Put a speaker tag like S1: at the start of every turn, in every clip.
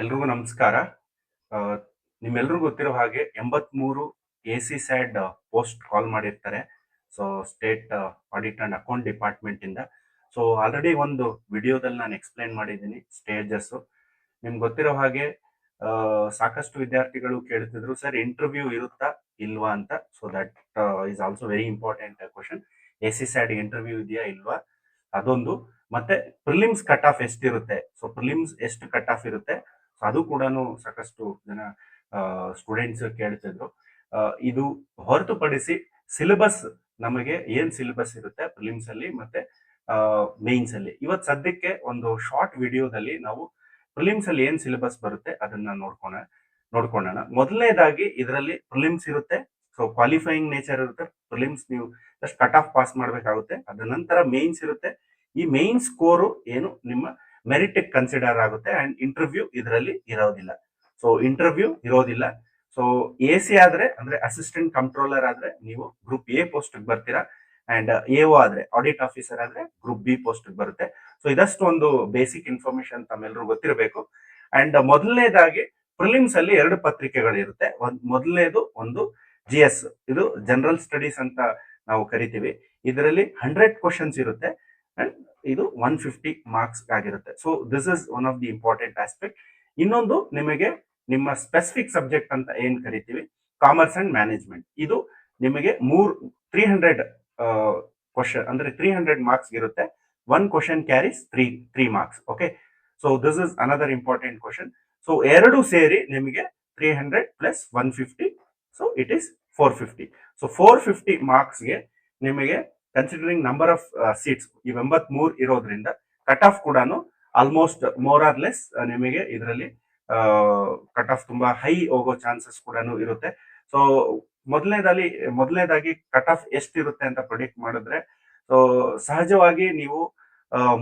S1: ಎಲ್ರಿಗೂ ನಮಸ್ಕಾರ. ಆ, ನಿಮ್ಮೆಲ್ರಿಗೂ ಗೊತ್ತಿರೋ ಹಾಗೆ 83 ಎಸಿ ಸ್ಯಾಡ್ ಪೋಸ್ಟ್ ಕಾಲ್ ಮಾಡಿರ್ತಾರೆ. So state audit and account department ಇಂದ. ಸೊ ಆಲ್ರೆಡಿ ಒಂದು ವಿಡಿಯೋದಲ್ಲಿ ನಾನು ಎಕ್ಸ್ಪ್ಲೈನ್ ಮಾಡಿದ್ದೀನಿ ಸ್ಟೇಜಸ್. ನಿಮ್ಗೆ ಗೊತ್ತಿರೋ ಹಾಗೆ ಸಾಕಷ್ಟು ವಿದ್ಯಾರ್ಥಿಗಳು ಕೇಳ್ತಿದ್ರು, ಸರ್ ಇಂಟರ್ವ್ಯೂ ಇರುತ್ತಾ ಇಲ್ವಾ ಅಂತ. So that is also very important question. ಎಸಿ ಸ್ಯಾಡ್ ಇಂಟರ್ವ್ಯೂ ಇದೆಯಾ ಇಲ್ವಾ ಅದೊಂದು. ಮತ್ತೆ ಪ್ರಿಲಿಮ್ಸ್ ಕಟ್ ಆಫ್ ಎಷ್ಟಿರುತ್ತೆ, ಸೊ ಪ್ರಿಲಿಮ್ಸ್ ಎಷ್ಟು ಕಟ್ ಆಫ್ ಇರುತ್ತೆ, ಸೊ ಅದು ಕೂಡ ಸಾಕಷ್ಟು ಜನ ಸ್ಟೂಡೆಂಟ್ಸ್ ಕೇಳ್ತಿದ್ರು. ಇದು ಹೊರತುಪಡಿಸಿ ಸಿಲೆಬಸ್, ನಮಗೆ ಏನ್ ಸಿಲೆಬಸ್ ಇರುತ್ತೆ ಪ್ರಿಲಿಮ್ಸ್ ಅಲ್ಲಿ ಮತ್ತೆ ಮೇನ್ಸ್ ಅಲ್ಲಿ, ಇವತ್ ಸದ್ಯಕ್ಕೆ ಒಂದು ಶಾರ್ಟ್ ವಿಡಿಯೋದಲ್ಲಿ ನಾವು ಪ್ರಿಲಿಮ್ಸ್ ಅಲ್ಲಿ ಏನ್ ಸಿಲೆಬಸ್ ಬರುತ್ತೆ ಅದನ್ನ ನೋಡ್ಕೊಳ್ಳೋಣ. ಮೊದಲನೇದಾಗಿ ಇದರಲ್ಲಿ ಪ್ರಿಲಿಮ್ಸ್ ಇರುತ್ತೆ. ಸೊ ಕ್ವಾಲಿಫೈಯಿಂಗ್ ನೇಚರ್ ಇರುತ್ತೆ. ಪ್ರಿಲಿಮ್ಸ್ ನೀವು ಜಸ್ಟ್ ಕಟ್ ಆಫ್ ಪಾಸ್ ಮಾಡ್ಬೇಕಾಗುತ್ತೆ. ಅದ ನಂತರ ಮೇನ್ಸ್ ಇರುತ್ತೆ. ಈ ಮೇನ್ ಸ್ಕೋರು ಏನು ನಿಮ್ಮ ಮೆರಿಟ್ ಕನ್ಸಿಡರ್ ಆಗುತ್ತೆ. ಅಂಡ್ ಇಂಟರ್ವ್ಯೂ ಇದರಲ್ಲಿ ಇರೋದಿಲ್ಲ. ಸೊ ಇಂಟರ್ವ್ಯೂ ಇರೋದಿಲ್ಲ. ಸೊ ಎ ಸಿ ಆದ್ರೆ, ಅಂದ್ರೆ ಅಸಿಸ್ಟೆಂಟ್ ಕಂಟ್ರೋಲರ್ ಆದ್ರೆ ನೀವು ಗ್ರೂಪ್ ಎ ಪೋಸ್ಟ್ ಬರ್ತೀರಾ. ಅಂಡ್ ಎಒ ಆದ್ರೆ, ಆಡಿಟ್ ಆಫೀಸರ್ ಆದ್ರೆ ಗ್ರೂಪ್ ಬಿ ಪೋಸ್ಟ್ ಬರುತ್ತೆ. ಸೊ ಇದಷ್ಟು ಒಂದು ಬೇಸಿಕ್ ಇನ್ಫಾರ್ಮೇಶನ್ ತಮ್ಮೆಲ್ಲರೂ ಗೊತ್ತಿರಬೇಕು. ಅಂಡ್ ಮೊದಲನೇದಾಗಿ ಪ್ರಿಲಿಮ್ಸ್ ಅಲ್ಲಿ ಎರಡು ಪತ್ರಿಕೆಗಳಿರುತ್ತೆ. ಮೊದಲನೇದು ಒಂದು GS, ಇದು ಜನರಲ್ ಸ್ಟಡೀಸ್ ಅಂತ ನಾವು ಕರಿತೀವಿ. ಇದರಲ್ಲಿ 100 ಕ್ವಶನ್ಸ್ ಇರುತ್ತೆ ಅಂಡ್ ಇದು 150 ಮಾರ್ಕ್ಸ್ ಆಗಿರುತ್ತೆ. So this is one of the important aspect. ಇನ್ನೊಂದು ನಿಮಗೆ ನಿಮ್ಮ ಸ್ಪೆಸಿಫಿಕ್ ಸಬ್ಜೆಕ್ಟ್ ಅಂತ ಏನ್ ಕರಿತೀವಿ, ಕಾಮರ್ಸ್ ಅಂಡ್ ಮ್ಯಾನೇಜ್ಮೆಂಟ್, ಇದು ನಿಮಗೆ 300 ಕ್ವಶನ್ ಅಂದ್ರೆ 300 ಮಾರ್ಕ್ಸ್ ಇರುತ್ತೆ. One question carries three marks. Okay, so this is another important question. So ಎರಡು ಸೇರಿ ನಿಮಗೆ 300 plus 150, so it is 450. So 450 ಮಾರ್ಕ್ಸ್ಗೆ ನಿಮಗೆ ಕನ್ಸಿಡರಿಂಗ್ ನಂಬರ್ ಆಫ್ ಸೀಟ್ಸ್ ಈ 83 ಇರೋದ್ರಿಂದ ಕಟ್ ಆಫ್ ಕೂಡ ಆಲ್ಮೋಸ್ಟ್ ಮೋರ್ ಆರ್ ಲೆಸ್ ನಿಮಗೆ ಇದರಲ್ಲಿ ಕಟ್ ಆಫ್ ತುಂಬಾ ಹೈ ಹೋಗೋ ಚಾನ್ಸಸ್ ಕೂಡ ಇರುತ್ತೆ. ಸೊ ಮೊದಲನೇದಾಗಿ ಕಟ್ ಆಫ್ ಎಷ್ಟಿರುತ್ತೆ ಅಂತ ಪ್ರೊಡಿಕ್ಟ್ ಮಾಡಿದ್ರೆ, ಸೊ ಸಹಜವಾಗಿ ನೀವು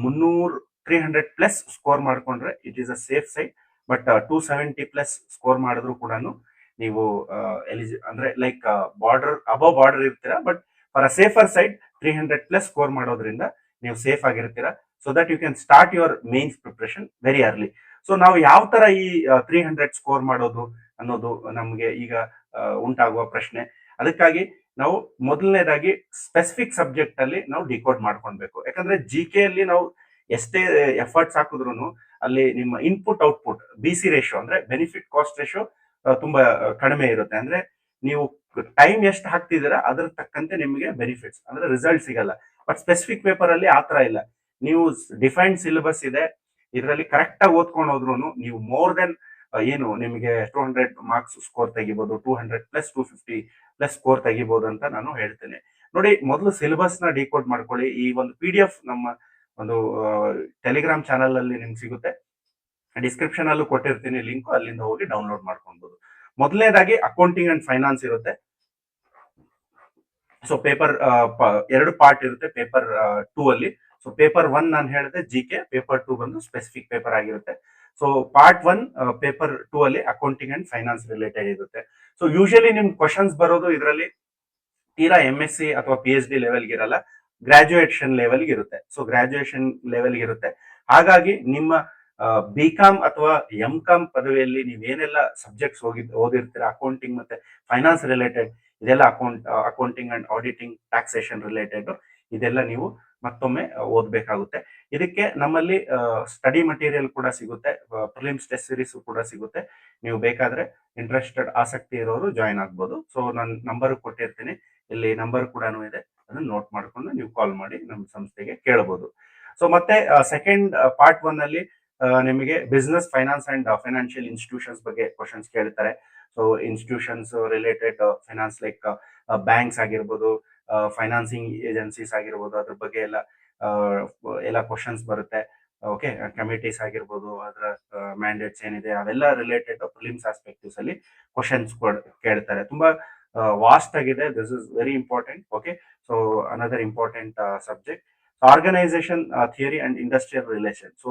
S1: 300 ಪ್ಲಸ್ ಸ್ಕೋರ್ ಮಾಡ್ಕೊಂಡ್ರೆ it is a safe side. But 270 plus score ಮಾಡಿದ್ರು ಕೂಡ ನೀವು ಅಂದ್ರೆ ಲೈಕ್ ಅಬವ್ ಬಾರ್ಡರ್ ಇರ್ತೀರಾ. But for a safer side 300 plus score ಮಾಡೋದ್ರಿಂದ ನೀವು ಸೇಫ್ ಆಗಿರ್ತೀರಾ. So that you can start your mains preparation very early. So ನಾವು ಯಾವ ತರ ಈ 300 ಸ್ಕೋರ್ ಮಾಡೋದು ಅನ್ನೋದು ನಮಗೆ ಈಗ ಉಂಟಾಗುವ ಪ್ರಶ್ನೆ. ಅದಕ್ಕಾಗಿ ನಾವು ಮೊದಲನೇದಾಗಿ ಸ್ಪೆಸಿಫಿಕ್ ಸಬ್ಜೆಕ್ಟ್ ಅಲ್ಲಿ ನಾವು ಡಿಕೋಡ್ ಮಾಡ್ಕೊಳ್ಬೇಕು. ಯಾಕಂದ್ರೆ GK ಅಲ್ಲಿ ನಾವು ಎಷ್ಟೇ ಎಫರ್ಟ್ಸ್ ಹಾಕಿದ್ರು ಅಲ್ಲಿ ನಿಮ್ಮ ಇನ್ಪುಟ್ ಔಟ್ಪುಟ್ BC ರೇಷಿಯೋ ಅಂದ್ರೆ ಬೆನಿಫಿಟ್ ಕಾಸ್ಟ್ ರೇಷಿಯೋ ತುಂಬಾ ಕಡಿಮೆ ಇರುತ್ತೆ. ಅಂದ್ರೆ ನೀವು ಟೈಮ್ ಎಷ್ಟು ಹಾಕ್ತಿದ್ದೀರಾ ಅದ್ರ ತಕ್ಕಂತೆ ನಿಮಗೆ ಬೆನಿಫಿಟ್ಸ್ ಅಂದ್ರೆ ರಿಸಲ್ಟ್ ಸಿಗಲ್ಲ. ಬಟ್ ಸ್ಪೆಸಿಫಿಕ್ ಪೇಪರ್ ಅಲ್ಲಿ ಆತರ ಇಲ್ಲ. ನೀವು ಡಿಫೈನ್ಡ್ ಸಿಲೆಬಸ್ ಇದೆ, ಇದರಲ್ಲಿ ಕರೆಕ್ಟ್ ಆಗಿ ಓದ್ಕೊಂಡು ಹೋದ್ರು ನೀವು ಮೋರ್ ದೆನ್ ಏನು ನಿಮಗೆ 200 ಮಾರ್ಕ್ಸ್ ಸ್ಕೋರ್ ತೆಗಿಬಹುದು, 200 ಪ್ಲಸ್ 250 ಪ್ಲಸ್ ಸ್ಕೋರ್ ತೆಗಿಬಹುದು ಅಂತ ನಾನು ಹೇಳ್ತೇನೆ. ನೋಡಿ, ಮೊದಲು ಸಿಲೆಬಸ್ ನ ಡಿಕೋಡ್ ಮಾಡ್ಕೊಳ್ಳಿ. ಈ ಒಂದು PDF ನಮ್ಮ ಒಂದು ಟೆಲಿಗ್ರಾಮ್ ಚಾನಲ್ ಅಲ್ಲಿ ನಿಮ್ಗೆ ಸಿಗುತ್ತೆ. ಡಿಸ್ಕ್ರಿಪ್ಷನ್ ಅಲ್ಲೂ ಕೊಟ್ಟಿರ್ತೀನಿ ಲಿಂಕ್, ಅಲ್ಲಿಂದ ಹೋಗಿ ಡೌನ್ಲೋಡ್ ಮಾಡ್ಕೊಬಹುದು. ಮೊದಲನೇದಾಗಿ ಅಕೌಂಟಿಂಗ್ ಅಂಡ್ ಫೈನಾನ್ಸ್ ಇರುತ್ತೆ. ಸೊ ಪೇಪರ್ ಎರಡು ಪಾರ್ಟ್ ಇರುತ್ತೆ ಪೇಪರ್ 2 ಅಲ್ಲಿ. ಸೊ ಪೇಪರ್ 1 ನಾನು ಹೇಳಿದೆ GK, ಪೇಪರ್ 2 ಬಂದು ಸ್ಪೆಸಿಫಿಕ್ ಪೇಪರ್ ಆಗಿರುತ್ತೆ. ಸೊ ಪಾರ್ಟ್ 1 ಪೇಪರ್ 2 ಅಲ್ಲಿ ಅಕೌಂಟಿಂಗ್ ಅಂಡ್ ಫೈನಾನ್ಸ್ ರಿಲೇಟೆಡ್ ಇರುತ್ತೆ. ಸೊ ಯೂಶಲಿ ನಿಮ್ ಕ್ವಶನ್ಸ್ ಬರೋದು ಇದರಲ್ಲಿ ತೀರಾ MSc ಅಥವಾ PhD ಲೆವೆಲ್ಗೆ ಇರಲ್ಲ, ಗ್ರಾಜುಯೇಷನ್ ಲೆವೆಲ್ಗೆ ಇರುತ್ತೆ. ಸೊ ಗ್ರಾಜುಯೇಷನ್ ಲೆವೆಲ್ಗೆ ಇರುತ್ತೆ. ಹಾಗಾಗಿ ನಿಮ್ಮ BCom ಅಥವಾ MCom ಪದವಿಯಲ್ಲಿ ನೀವೇನೆಲ್ಲ ಸಬ್ಜೆಕ್ಟ್ಸ್ ಓದಿರ್ತೀರಾ, ಅಕೌಂಟಿಂಗ್ ಮತ್ತೆ ಫೈನಾನ್ಸ್ ರಿಲೇಟೆಡ್, ಇದೆಲ್ಲ accounting and auditing, taxation related, ಇದೆಲ್ಲ ನೀವು ಮತ್ತೊಮ್ಮೆ ಓದ್ಬೇಕಾಗುತ್ತೆ. ಇದಕ್ಕೆ ನಮ್ಮಲ್ಲಿ ಸ್ಟಡಿ ಮಟೀರಿಯಲ್ ಕೂಡ ಸಿಗುತ್ತೆ, ಪ್ರಿಲಿಮ್ಸ್ ಟೆಸ್ಟ್ ಸೀರೀಸ್ ಕೂಡ ಸಿಗುತ್ತೆ. ನೀವು ಬೇಕಾದ್ರೆ ಇಂಟ್ರೆಸ್ಟೆಡ್, ಆಸಕ್ತಿ ಇರೋರು ಜಾಯಿನ್ ಆಗ್ಬೋದು. ಸೊ ನಾನು ನಂಬರ್ ಕೊಟ್ಟಿರ್ತೀನಿ, ಇಲ್ಲಿ ನಂಬರ್ ಕೂಡ ಇದೆ, ಅದನ್ನ ನೋಟ್ ಮಾಡ್ಕೊಂಡು ನೀವು ಕಾಲ್ ಮಾಡಿ ನಮ್ಮ ಸಂಸ್ಥೆಗೆ ಕೇಳಬಹುದು. ಸೊ ಮತ್ತೆ ಸೆಕೆಂಡ್ ಪಾರ್ಟ್ 1 ಅಲ್ಲಿ ನಿಮಗೆ business, finance and financial institutions ಬಗ್ಗೆ ಕ್ವಶನ್ಸ್ ಕೇಳ್ತಾರೆ. So institutions related finance like banks ಆಗಿರ್ಬೋದು, ಫೈನಾನ್ಸಿಂಗ್ ಏಜೆನ್ಸೀಸ್ ಆಗಿರ್ಬೋದು, ಅದ್ರ ಬಗ್ಗೆ ಎಲ್ಲ ಕ್ವಶನ್ಸ್ ಬರುತ್ತೆ. ಓಕೆ, ಕಮಿಟೀಸ್ ಆಗಿರ್ಬೋದು, ಅದರ ಮ್ಯಾಂಡೇಟ್ಸ್ ಏನಿದೆ ಅವೆಲ್ಲ ರಿಲೇಟೆಡ್ ಪ್ರಿಲಿಮ್ಸ್ ಆಸ್ಪೆಕ್ಟಿವ್ಸ್ ಅಲ್ಲಿ ಕ್ವಶನ್ಸ್ ಕೇಳ್ತಾರೆ. ತುಂಬಾ ವಾಸ್ಟ್ ಆಗಿದೆ. This is very important. Okay, so another important subject, organisation theory and industrial relation. So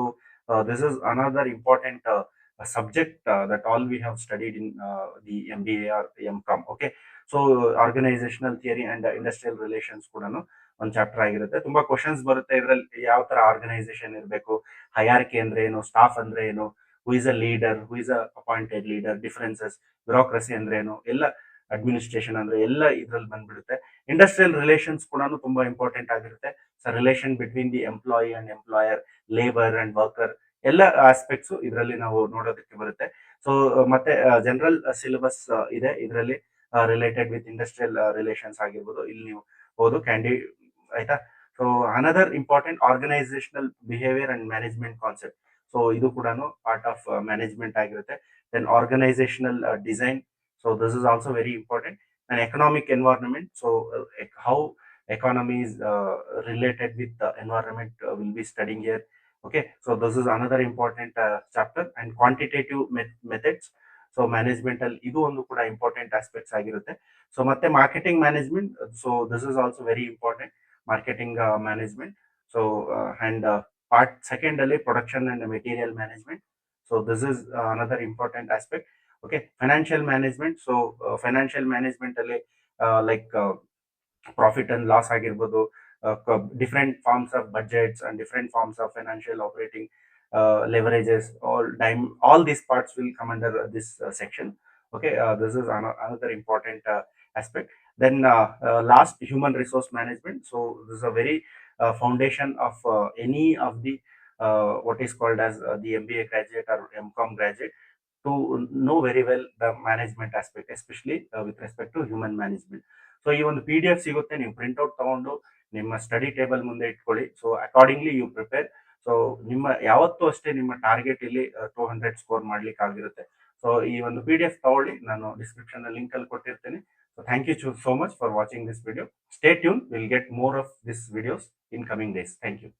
S1: this is another important subject that all we have studied in the MBA or MCom. Okay, so organizational theory and industrial relations ಕೂಡ ಒಂದು chapter ಆಗಿರುತ್ತೆ. ತುಂಬಾ questions ಬರುತ್ತೆ ಇದರಲ್ಲಿ. ಯಾವ ತರ organisation ಇರಬೇಕು, ಹಯಾರ್ಕಿ ಅಂದ್ರೆ ಏನು, ಸ್ಟಾಫ್ ಅಂದ್ರೆ ಏನು, who is a leader, who is a appointed leader, differences, bureaucracy ಅಂದ್ರೆ ಏನು, ಎಲ್ಲ ಅಡ್ಮಿನಿಸ್ಟ್ರೇಷನ್ ಅಂದ್ರೆ ಎಲ್ಲ ಇದ್ರಲ್ಲಿ ಬಂದ್ಬಿಡುತ್ತೆ. ಇಂಡಸ್ಟ್ರಿಯಲ್ ರಿಲೇಷನ್ಸ್ ಕೂಡ ತುಂಬಾ ಇಂಪಾರ್ಟೆಂಟ್ ಆಗಿರುತ್ತೆ. So relation between the employee and employer, labour and worker, ಎಲ್ಲ ಆಸ್ಪೆಕ್ಟ್ಸ್ ಇದರಲ್ಲಿ ನಾವು ನೋಡೋದಕ್ಕೆ ಬರುತ್ತೆ. ಸೊ ಮತ್ತೆ ಜನರಲ್ ಸಿಲೆಬಸ್ ಇದೆ ಇದರಲ್ಲಿ, ರಿಲೇಟೆಡ್ ವಿತ್ ಇಂಡಸ್ಟ್ರಿಯಲ್ ರಿಲೇಷನ್ಸ್ ಆಗಿರ್ಬೋದು, ಇಲ್ಲಿ ನೀವು ಓದು ಕ್ಯಾಂಡಿ ಆಯ್ತಾ. So another important organisational behaviour and management concept. So ಇದು ಕೂಡ ಪಾರ್ಟ್ ಆಫ್ ಮ್ಯಾನೇಜ್ಮೆಂಟ್ ಆಗಿರುತ್ತೆ. Then organisational design, so this is also very important. And economic environment, so how economy is related with the environment will be studying here. Okay, so this is another important chapter. And quantitative methods, so management ಅಲ್ಲಿ ಇದು ಒಂದು ಕೂಡ important aspects ಆಗಿರುತ್ತೆ. So ಮತ್ತೆ marketing management, so this is also very important, marketing management. So and part second ಅಲ್ಲಿ production and material management. So this is another important aspect. Okay, financial management. So financial management ಅಲ್ಲಿ like profit and loss ಆಗಿರ್ಬೋದು, different forms of budgets and different forms of financial operating leverages, all these parts will come under this section. Okay, this is another important aspect. Then last, human resource management. So this is a very foundation of any of the what is called as the MBA graduate or MCOM graduate, to know very well the management aspect, especially with respect to human management. So ಈ ಒಂದು PDF ಸಿಗುತ್ತೆ, ನೀವು printout ತಗೊಂಡು ನಿಮ್ಮ study table ಮುಂದೆ ಇಟ್ಕೊಳ್ಳಿ. So accordingly you prepare. So ನಿಮ್ಮ ಯಾವತ್ತೂ ಅಷ್ಟೇ ನಿಮ್ಮ ಟಾರ್ಗೆಟ್ ಇಲ್ಲಿ 200 ಸ್ಕೋರ್ ಮಾಡ್ಲಿಕ್ಕೆ ಆಗಿರುತ್ತೆ. ಸೊ ಈ ಒಂದು PDF ತಗೊಳ್ಳಿ, ನಾನು ಡಿಸ್ಕ್ರಿಪ್ಷನ್ ಲಿಂಕ್ ಅಲ್ಲಿ ಕೊಟ್ಟಿರ್ತೇನೆ. So thank you so much for watching this video. Stay tune, will get more of this videos in coming days. Thank you.